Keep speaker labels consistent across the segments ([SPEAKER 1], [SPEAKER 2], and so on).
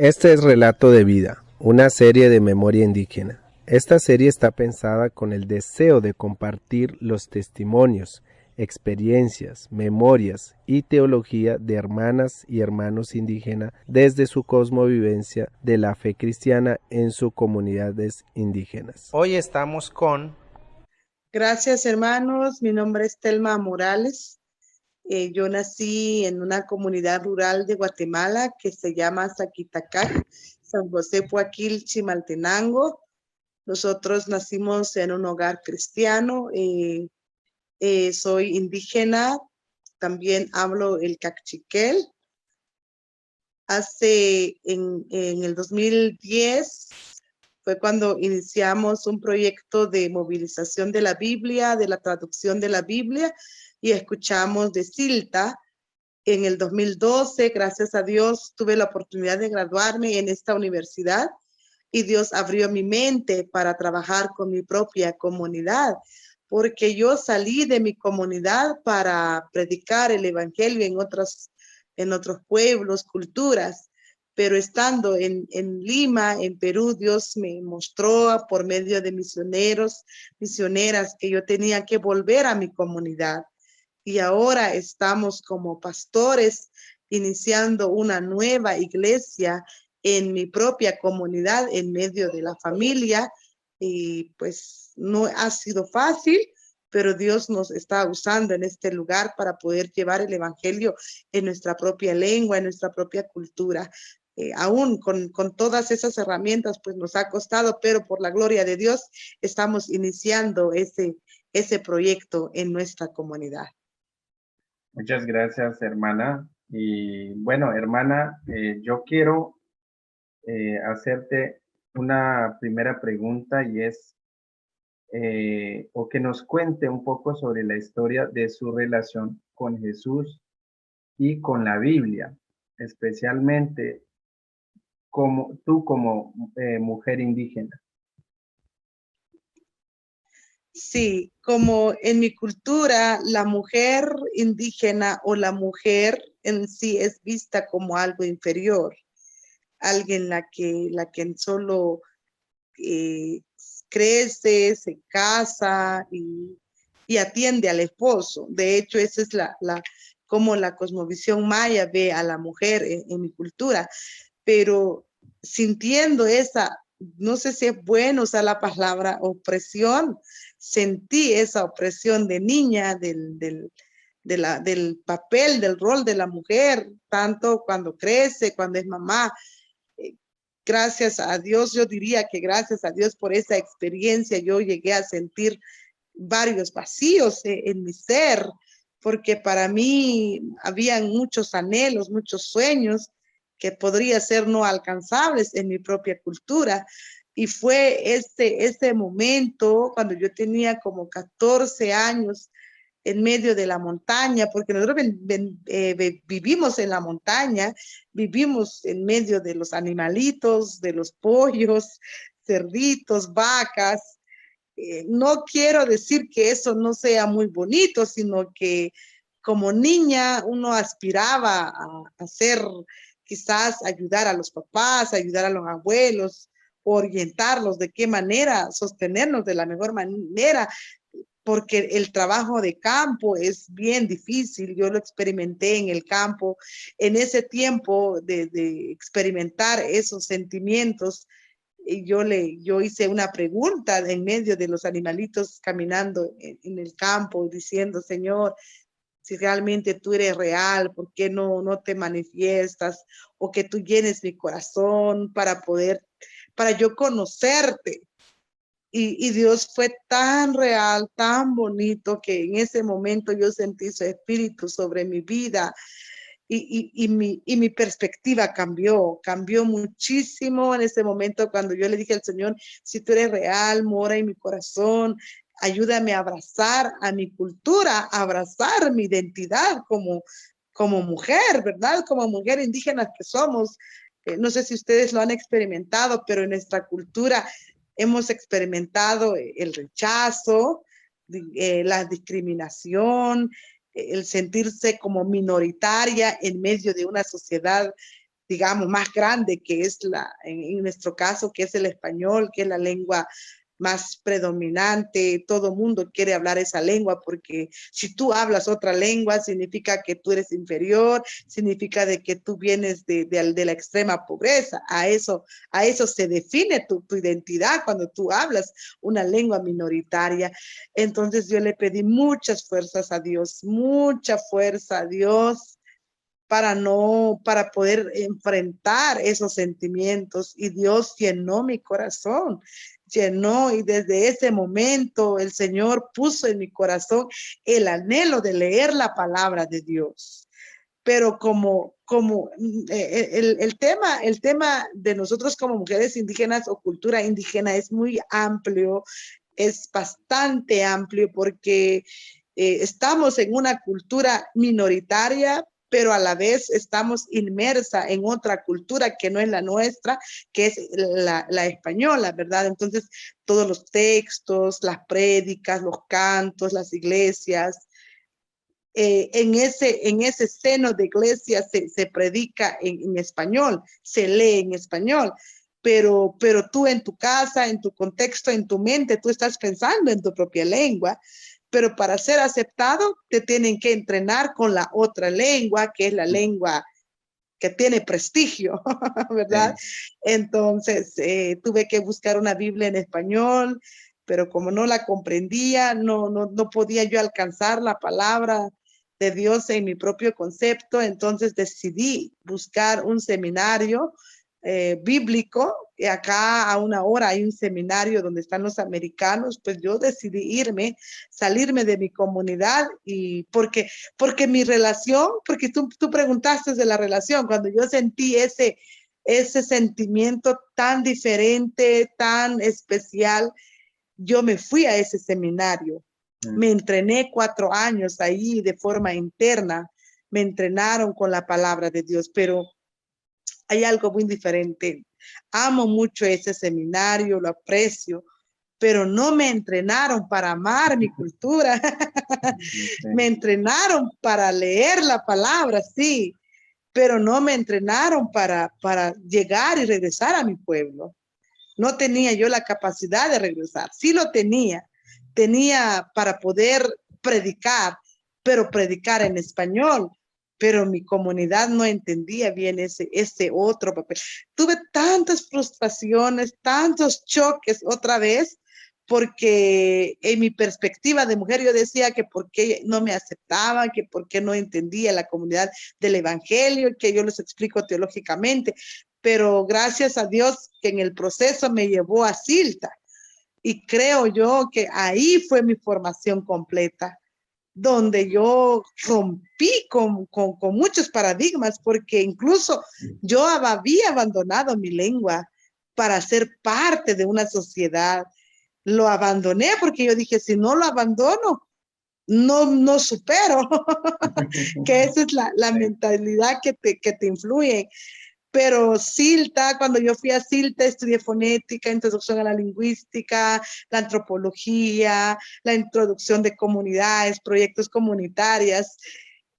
[SPEAKER 1] Este es Relato de Vida, una serie de memoria indígena. Esta serie está pensada con el deseo de compartir los testimonios, experiencias, memorias y teología de hermanas y hermanos indígenas desde su cosmovivencia de la fe cristiana en sus comunidades indígenas. Hoy estamos con...
[SPEAKER 2] Gracias, hermanos. Mi nombre es Telma Morales. Yo nací en una comunidad rural de Guatemala que se llama Zaquitacac, San José Puaquil, Chimaltenango. Nosotros nacimos en un hogar cristiano. Soy indígena, también hablo el cachiquel. En el 2010 fue cuando iniciamos un proyecto de movilización de la Biblia, de la traducción de la Biblia, y escuchamos de Silta. En el 2012, gracias a Dios, tuve la oportunidad de graduarme en esta universidad y Dios abrió mi mente para trabajar con mi propia comunidad, porque yo salí de mi comunidad para predicar el evangelio en otros pueblos, culturas, pero estando en Lima, en Perú, Dios me mostró por medio de misioneras, que yo tenía que volver a mi comunidad. Y ahora estamos como pastores iniciando una nueva iglesia en mi propia comunidad, en medio de la familia. Y pues no ha sido fácil, pero Dios nos está usando en este lugar para poder llevar el evangelio en nuestra propia lengua, en nuestra propia cultura. Aún con todas esas herramientas, pues nos ha costado, pero por la gloria de Dios estamos iniciando ese proyecto en nuestra comunidad.
[SPEAKER 3] Muchas gracias, hermana. Y bueno, hermana, yo quiero hacerte una primera pregunta y es, o que nos cuente un poco sobre la historia de su relación con Jesús y con la Biblia, especialmente como tú como mujer indígena.
[SPEAKER 2] Sí, como en mi cultura, la mujer indígena o la mujer en sí es vista como algo inferior, alguien la que solo eh, crece, se casa y atiende al esposo. De hecho, esa es como la cosmovisión maya ve a la mujer en mi cultura, pero sintiendo esa, no sé si es bueno usar la palabra opresión, sentí esa opresión de niña, del papel, del rol de la mujer, tanto cuando crece, cuando es mamá. Gracias a Dios, yo diría que gracias a Dios por esa experiencia, yo llegué a sentir varios vacíos en mi ser, porque para mí habían muchos anhelos, muchos sueños que podría ser no alcanzables en mi propia cultura. Y fue este momento cuando yo tenía como 14 años en medio de la montaña, porque nosotros vivimos en la montaña, vivimos en medio de los animalitos, de los pollos, cerditos, vacas. No quiero decir que eso no sea muy bonito, sino que como niña uno aspiraba a hacer, quizás ayudar a los papás, ayudar a los abuelos, orientarlos de qué manera sostenernos de la mejor manera, porque el trabajo de campo es bien difícil. Yo lo experimenté en el campo, en ese tiempo de experimentar esos sentimientos. Y yo hice una pregunta en medio de los animalitos caminando en el campo, diciendo, Señor, si realmente tú eres real, ¿por qué no te manifiestas? O que tú llenes mi corazón para yo conocerte. Y Dios fue tan real, tan bonito, que en ese momento yo sentí su espíritu sobre mi vida y mi perspectiva cambió muchísimo en ese momento cuando yo le dije al Señor, si tú eres real, mora en mi corazón, ayúdame a abrazar a mi cultura, a abrazar mi identidad como mujer, ¿verdad? Como mujer indígena que somos. No sé si ustedes lo han experimentado, pero en nuestra cultura hemos experimentado el rechazo, la discriminación, el sentirse como minoritaria en medio de una sociedad digamos, más grande, que es en nuestro caso, que es el español, que es la lengua más predominante. Todo mundo quiere hablar esa lengua, porque si tú hablas otra lengua, significa que tú eres inferior, significa de que tú vienes de la extrema pobreza. A eso se define tu identidad cuando tú hablas una lengua minoritaria. Entonces yo le pedí muchas fuerzas a Dios, mucha fuerza a Dios, para poder enfrentar esos sentimientos, y Dios llenó mi corazón, y desde ese momento el Señor puso en mi corazón el anhelo de leer la palabra de Dios. Pero el tema de nosotros como mujeres indígenas o cultura indígena es muy amplio, es bastante amplio, porque estamos en una cultura minoritaria, pero a la vez estamos inmersa en otra cultura que no es la nuestra, que es la española, ¿verdad? Entonces, todos los textos, las prédicas, los cantos, las iglesias, en ese seno de iglesia se predica en español, se lee en español. Pero tú en tu casa, en tu contexto, en tu mente, tú estás pensando en tu propia lengua. Pero para ser aceptado, te tienen que entrenar con la otra lengua, que es la lengua que tiene prestigio, ¿verdad? Entonces, tuve que buscar una Biblia en español, pero como no la comprendía, no podía yo alcanzar la palabra de Dios en mi propio concepto. Entonces decidí buscar un seminario bíblico, y acá a una hora hay un seminario donde están los americanos. Pues yo decidí salirme de mi comunidad, y porque mi relación, porque tú preguntaste de la relación, cuando yo sentí ese sentimiento tan diferente, tan especial, yo me fui a ese seminario. Me entrené 4 años ahí de forma interna, me entrenaron con la palabra de Dios, pero hay algo muy diferente. Amo mucho ese seminario, lo aprecio, pero no me entrenaron para amar mi cultura. Me entrenaron para leer la palabra, sí, pero no me entrenaron para llegar y regresar a mi pueblo. No tenía yo la capacidad de regresar. Sí lo tenía para poder predicar, pero predicar en español. Pero mi comunidad no entendía bien ese otro papel. Tuve tantas frustraciones, tantos choques otra vez, porque en mi perspectiva de mujer yo decía que por qué no me aceptaban, que por qué no entendía la comunidad del evangelio, que yo les explico teológicamente. Pero gracias a Dios que en el proceso me llevó a Silta, y creo yo que ahí fue mi formación completa, donde yo rompí con muchos paradigmas, porque incluso yo había abandonado mi lengua para ser parte de una sociedad. Lo abandoné porque yo dije, si no lo abandono, no supero. Que esa es la mentalidad que te influye. Pero Silta, cuando yo fui a Silta, estudié fonética, introducción a la lingüística, la antropología, la introducción de comunidades, proyectos comunitarios.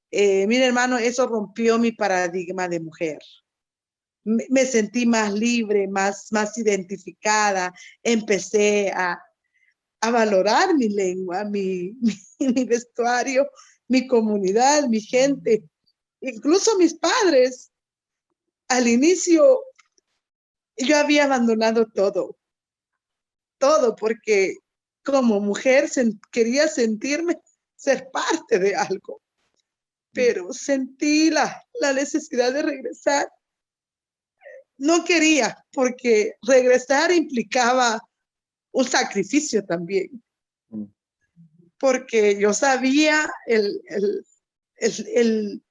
[SPEAKER 2] Mire, hermano, eso rompió mi paradigma de mujer. Me sentí más libre, más identificada. Empecé a valorar mi lengua, mi vestuario, mi comunidad, mi gente, incluso mis padres. Al inicio yo había abandonado todo, porque como mujer quería sentirme ser parte de algo, pero sentí la necesidad de regresar. No quería, porque regresar implicaba un sacrificio también, porque yo sabía el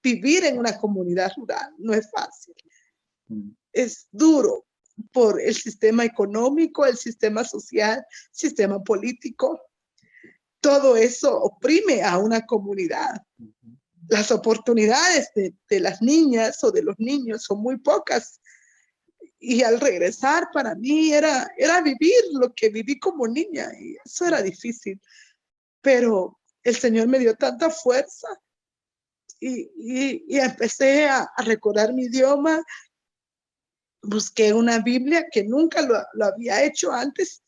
[SPEAKER 2] vivir en una comunidad rural no es fácil. Es duro por el sistema económico, el sistema social, sistema político. Todo eso oprime a una comunidad. Las oportunidades de las niñas o de los niños son muy pocas. Y al regresar, para mí era vivir lo que viví como niña, y eso era difícil. Pero el Señor me dio tanta fuerza, y empecé a recordar mi idioma, busqué una Biblia que nunca lo había hecho antes,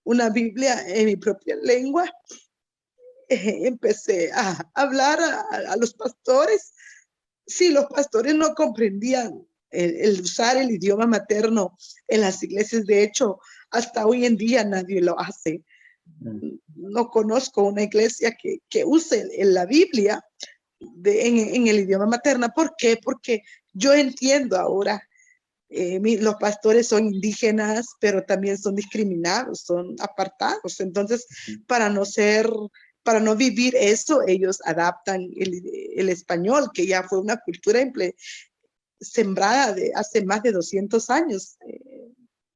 [SPEAKER 2] una Biblia en mi propia lengua. Empecé a hablar a los pastores. Sí, los pastores no comprendían el usar el idioma materno en las iglesias. De hecho, hasta hoy en día nadie lo hace. No conozco una iglesia que use en la Biblia en el idioma materno. ¿Por qué? Porque yo entiendo ahora, los pastores son indígenas, pero también son discriminados, son apartados. Entonces, para no vivir eso, ellos adaptan el español, que ya fue una cultura sembrada de hace más de 200 años,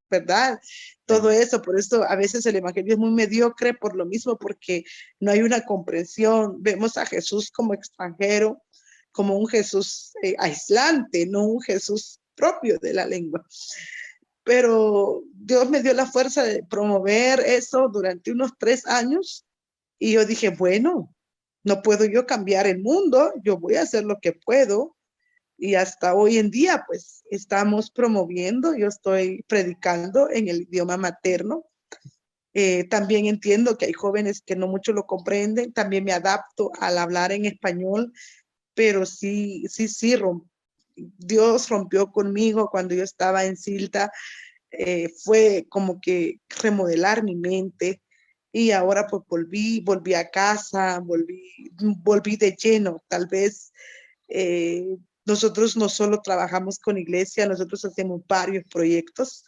[SPEAKER 2] ¿verdad? Todo eso, por eso a veces el evangelio es muy mediocre por lo mismo, porque no hay una comprensión. Vemos a Jesús como extranjero, como un Jesús aislante, no un Jesús propio de la lengua. Pero Dios me dio la fuerza de promover eso durante unos 3 años y yo dije, bueno, no puedo yo cambiar el mundo, yo voy a hacer lo que puedo. Y hasta hoy en día, pues, estamos promoviendo, yo estoy predicando en el idioma materno. También entiendo que hay jóvenes que no mucho lo comprenden, también me adapto al hablar en español, pero sí, Dios rompió conmigo cuando yo estaba en Silta. Fue como que remodelar mi mente y ahora pues volví a casa, volví de lleno. Tal vez nosotros no solo trabajamos con iglesia, nosotros hacemos varios proyectos.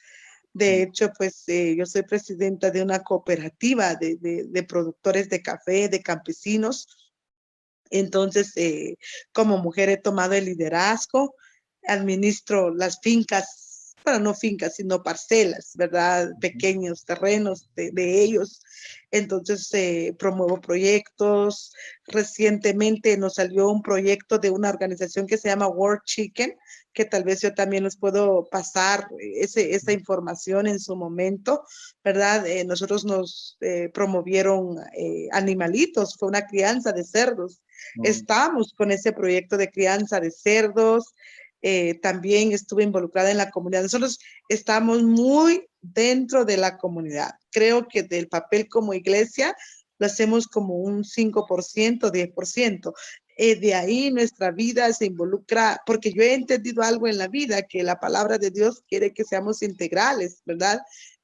[SPEAKER 2] De hecho, pues yo soy presidenta de una cooperativa de productores de café, de campesinos. Entonces, como mujer he tomado el liderazgo, administro las fincas, bueno, no fincas, sino parcelas, ¿verdad? Pequeños terrenos de ellos. Entonces, promuevo proyectos. Recientemente nos salió un proyecto de una organización que se llama World Chicken, que tal vez yo también les puedo pasar esa información en su momento, ¿verdad? Nosotros nos promovieron animalitos, fue una crianza de cerdos. Estamos con ese proyecto de crianza de cerdos. También estuve involucrada en la comunidad. Nosotros estamos muy dentro de la comunidad. Creo que del papel como iglesia lo hacemos como un 5%, 10%. De ahí nuestra vida se involucra, porque yo he entendido algo en la vida, que la palabra de Dios quiere que seamos integrales, ¿verdad?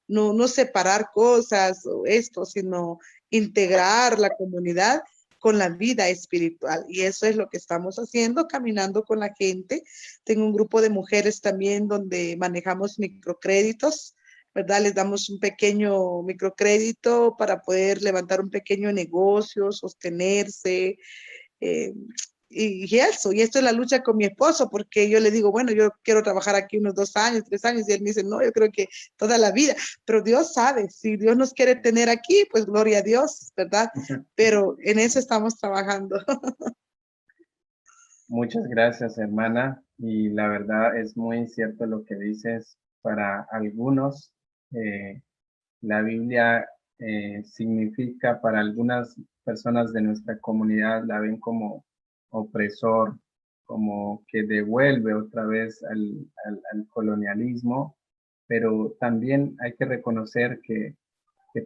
[SPEAKER 2] No separar cosas o esto, sino integrar la comunidad con la vida espiritual. Y eso es lo que estamos haciendo, caminando con la gente. Tengo un grupo de mujeres también donde manejamos microcréditos, ¿verdad? Les damos un pequeño microcrédito para poder levantar un pequeño negocio, sostenerse. Eh, y eso, y esto es la lucha con mi esposo, porque yo le digo, bueno, yo quiero trabajar aquí unos 2 años, 3 años, y él me dice, no, yo creo que toda la vida, pero Dios sabe, si Dios nos quiere tener aquí, pues gloria a Dios, ¿verdad? Pero en eso estamos trabajando.
[SPEAKER 3] Muchas gracias, hermana. Y la verdad es muy cierto lo que dices. Para algunos, la Biblia significa, para algunas personas de nuestra comunidad, la ven como opresor, como que devuelve otra vez al colonialismo, pero también hay que reconocer que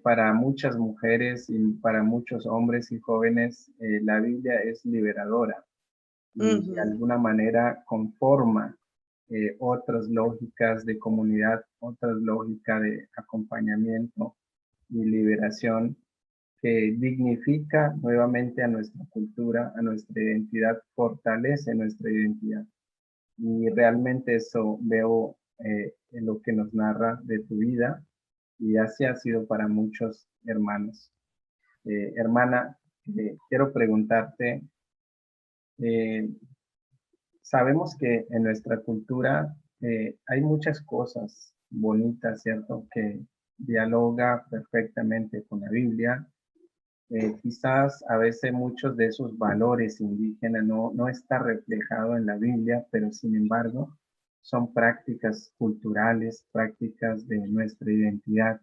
[SPEAKER 3] para muchas mujeres y para muchos hombres y jóvenes, la Biblia es liberadora y de alguna manera conforma otras lógicas de comunidad, otras lógicas de acompañamiento y liberación que dignifica nuevamente a nuestra cultura, a nuestra identidad, fortalece nuestra identidad. Y realmente eso veo en lo que nos narra de tu vida y así ha sido para muchos hermanos. Hermana, quiero preguntarte, eh, sabemos que en nuestra cultura hay muchas cosas bonitas, ¿cierto? Que dialoga perfectamente con la Biblia. Quizás a veces muchos de esos valores indígenas no está reflejado en la Biblia, pero sin embargo son prácticas culturales, prácticas de nuestra identidad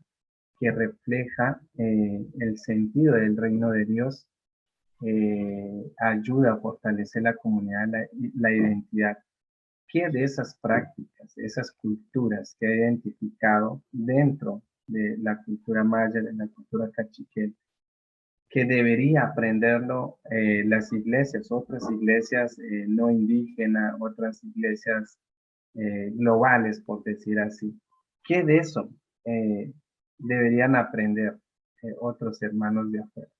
[SPEAKER 3] que refleja el sentido del reino de Dios, ayuda a fortalecer la comunidad, la identidad. ¿qué de esas prácticas, esas culturas que he identificado dentro de la cultura maya, de la cultura cachiquel, que debería aprenderlo las iglesias, otras iglesias no indígenas, otras iglesias globales, por decir así? ¿Qué de eso deberían aprender otros hermanos de afuera?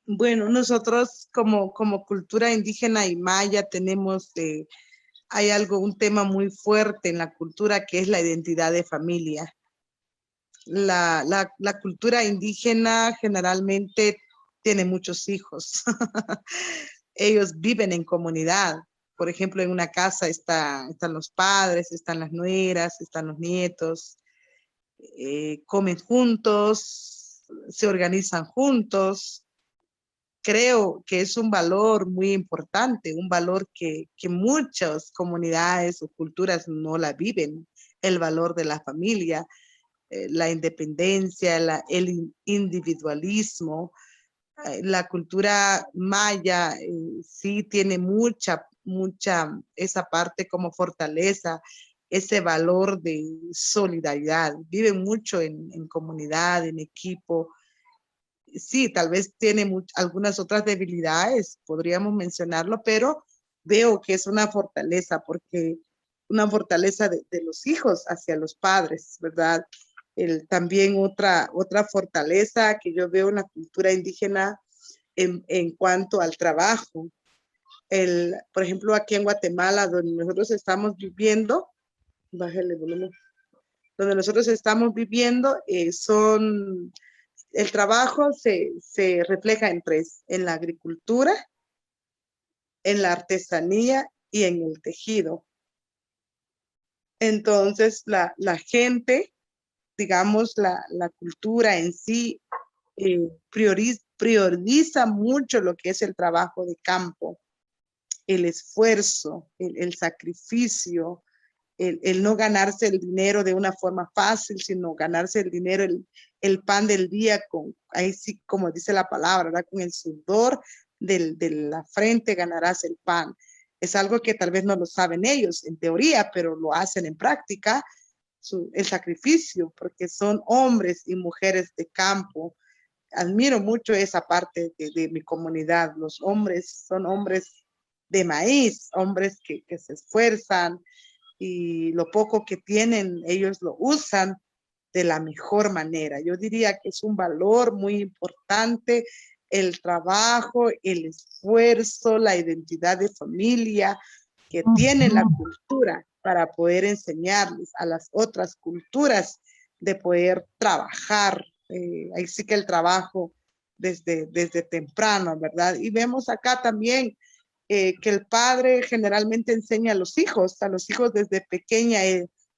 [SPEAKER 2] Bueno, nosotros como cultura indígena y maya tenemos, hay un tema muy fuerte en la cultura que es la identidad de familia. La cultura indígena generalmente tiene muchos hijos. Ellos viven en comunidad. Por ejemplo, en una casa están los padres, están las nueras, están los nietos, comen juntos, se organizan juntos. Creo que es un valor muy importante, un valor que muchas comunidades o culturas no la viven, el valor de la familia, la independencia, el individualismo. La cultura maya sí tiene mucha esa parte como fortaleza, ese valor de solidaridad. Viven mucho en comunidad, en equipo. Sí, tal vez tiene algunas otras debilidades, podríamos mencionarlo, pero veo que es una fortaleza, porque una fortaleza de los hijos hacia los padres, ¿verdad? También otra fortaleza que yo veo en la cultura indígena en cuanto al trabajo. Por ejemplo, aquí en Guatemala, donde nosotros estamos viviendo, bájale volumen, donde nosotros estamos viviendo, el trabajo se refleja en tres: en la agricultura, en la artesanía y en el tejido. Entonces, la gente, digamos, la cultura en sí, prioriza mucho lo que es el trabajo de campo, el esfuerzo, el sacrificio, el no ganarse el dinero de una forma fácil, sino ganarse el dinero, el pan del día, ahí sí, como dice la palabra, ¿verdad? Con el sudor de la frente ganarás el pan. Es algo que tal vez no lo saben ellos en teoría, pero lo hacen en práctica, el sacrificio, porque son hombres y mujeres de campo. Admiro mucho esa parte de mi comunidad. Los hombres son hombres de maíz, hombres que se esfuerzan, y lo poco que tienen ellos lo usan de la mejor manera. Yo diría que es un valor muy importante el trabajo, el esfuerzo, la identidad de familia que tiene la cultura para poder enseñarles a las otras culturas de poder trabajar. Ahí sí que el trabajo desde temprano, ¿verdad? Y vemos acá también que el padre generalmente enseña a los hijos desde pequeña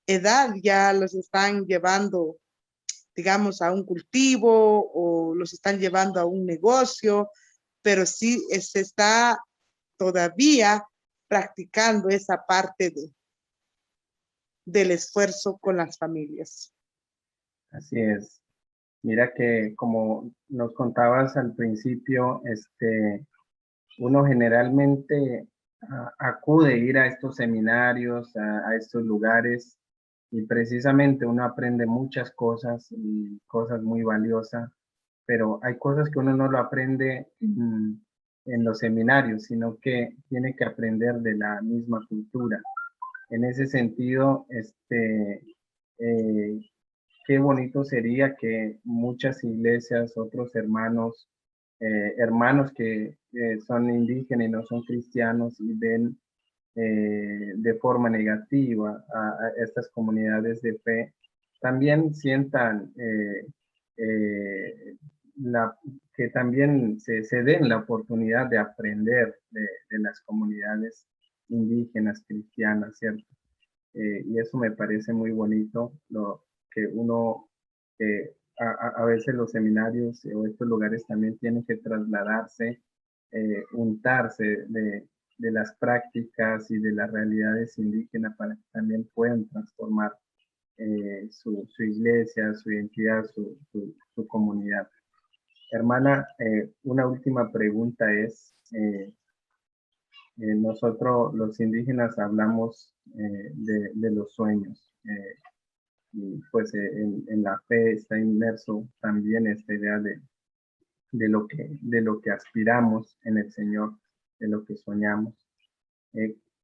[SPEAKER 2] edad ya los están llevando, digamos, a un cultivo o los están llevando a un negocio, pero sí se está todavía practicando esa parte del esfuerzo con las familias.
[SPEAKER 3] Así es. Mira que como nos contabas al principio, uno generalmente acude a ir a estos seminarios, a estos lugares, y precisamente uno aprende muchas cosas y cosas muy valiosas, pero hay cosas que uno no lo aprende en los seminarios, sino que tiene que aprender de la misma cultura. En ese sentido, eh, qué bonito sería que muchas iglesias, otros hermanos, hermanos que son indígenas y no son cristianos y ven de forma negativa a estas comunidades de fe, también sientan eh, que también se den la oportunidad de aprender de las comunidades indígenas cristianas, ¿cierto? Y eso me parece muy bonito, lo que uno, a veces los seminarios o estos lugares también tienen que trasladarse, untarse de las prácticas y de las realidades indígenas para que también puedan transformar su iglesia, su identidad, su comunidad. Hermana, una última pregunta es, nosotros los indígenas hablamos de los sueños. Y pues en la fe está inmerso también esta idea de lo que aspiramos en el Señor, de lo que soñamos.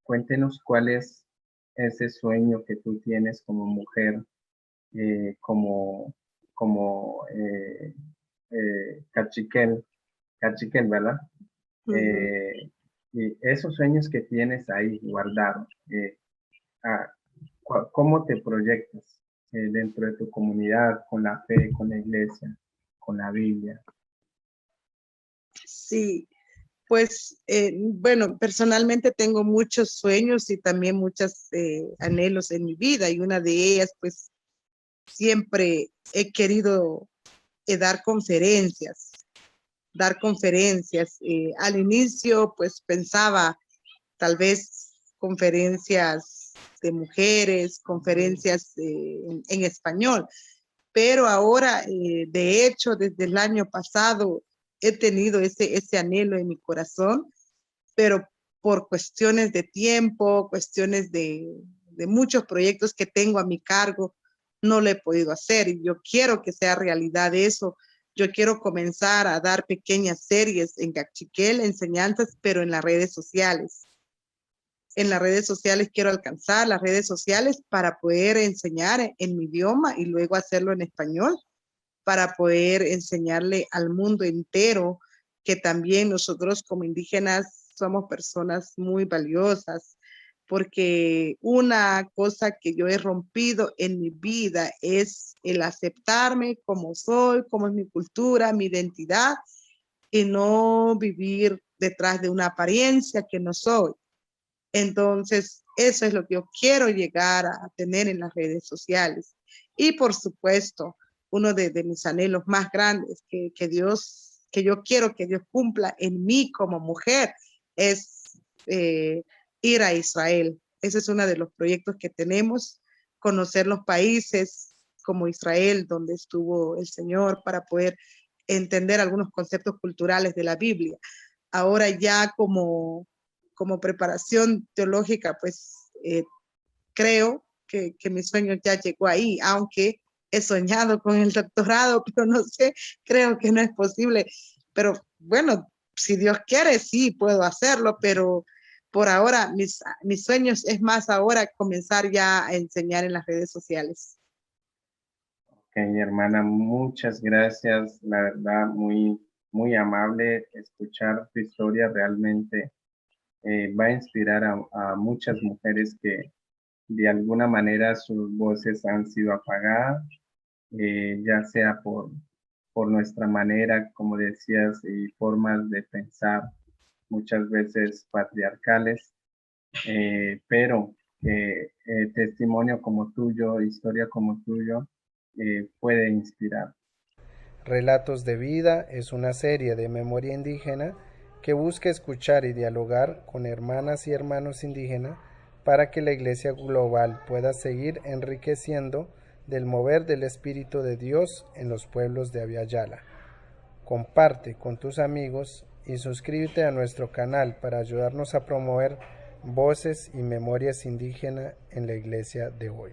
[SPEAKER 3] Cuéntenos cuál es ese sueño que tú tienes como mujer, como cachiquel, ¿verdad? Y esos sueños que tienes ahí guardados, ¿cómo te proyectas dentro de tu comunidad, con la fe, con la iglesia, con la Biblia?
[SPEAKER 2] Sí, pues bueno, personalmente tengo muchos sueños y también muchos anhelos en mi vida, y una de ellas, pues siempre he querido dar conferencias. Al inicio, pues pensaba tal vez conferencias de mujeres, conferencias en español, pero ahora, de hecho, desde el año pasado he tenido ese anhelo en mi corazón, pero por cuestiones de tiempo, cuestiones de muchos proyectos que tengo a mi cargo, no lo he podido hacer, y yo quiero que sea realidad eso. Yo quiero comenzar a dar pequeñas series en Cachiquel, enseñanzas, pero en las redes sociales. En las redes sociales quiero alcanzar las redes sociales para poder enseñar en mi idioma y luego hacerlo en español, para poder enseñarle al mundo entero que también nosotros como indígenas somos personas muy valiosas, porque una cosa que yo he rompido en mi vida es el aceptarme como soy, como es mi cultura, mi identidad, y no vivir detrás de una apariencia que no soy. Entonces, eso es lo que yo quiero llegar a tener en las redes sociales. Y por supuesto, uno de mis anhelos más grandes que yo quiero que Dios cumpla en mí como mujer es ir a Israel. Ese es uno de los proyectos que tenemos, conocer los países como Israel, donde estuvo el Señor, para poder entender algunos conceptos culturales de la Biblia. Ahora ya como preparación teológica, pues creo que mi sueño ya llegó ahí, aunque he soñado con el doctorado, pero no sé, creo que no es posible. Pero bueno, si Dios quiere, sí puedo hacerlo, pero por ahora mis sueños es más ahora comenzar ya a enseñar en las redes sociales.
[SPEAKER 3] Ok, hermana, muchas gracias. La verdad, muy amable escuchar tu historia. Realmente va a inspirar a muchas mujeres que de alguna manera sus voces han sido apagadas, ya sea por nuestra manera, como decías, y formas de pensar muchas veces patriarcales, pero testimonio como tuyo, historia como tuyo, puede inspirar.
[SPEAKER 1] Relatos de Vida es una serie de memoria indígena que busca escuchar y dialogar con hermanas y hermanos indígenas para que la Iglesia global pueda seguir enriqueciendo del mover del Espíritu de Dios en los pueblos de Abya-Yala. Comparte con tus amigos y suscríbete a nuestro canal para ayudarnos a promover voces y memorias indígenas en la Iglesia de hoy.